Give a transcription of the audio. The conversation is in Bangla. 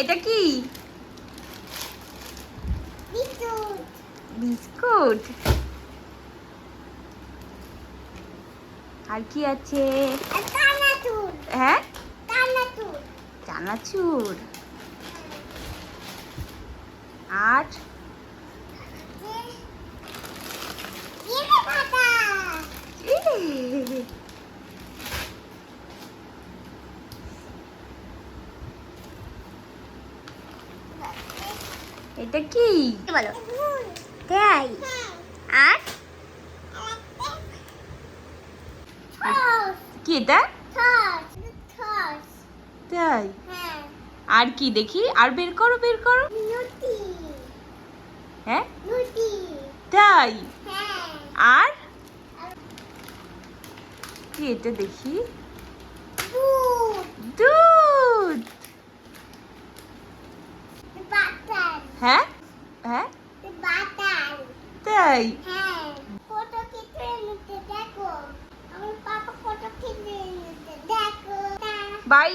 এটা কি? বিস্কুট। আর কি আছে? হ্যাঁ, চানাচুর। আর এটা কি বলো? তাই? আর কি এটা? তাই? আর কি দেখি? আর বের করো, বের করো। হ্যাঁ, তাই? আর কি এটা দেখি? দুধ। হ্যাঁ, হ্যাঁ, তাই? বাই।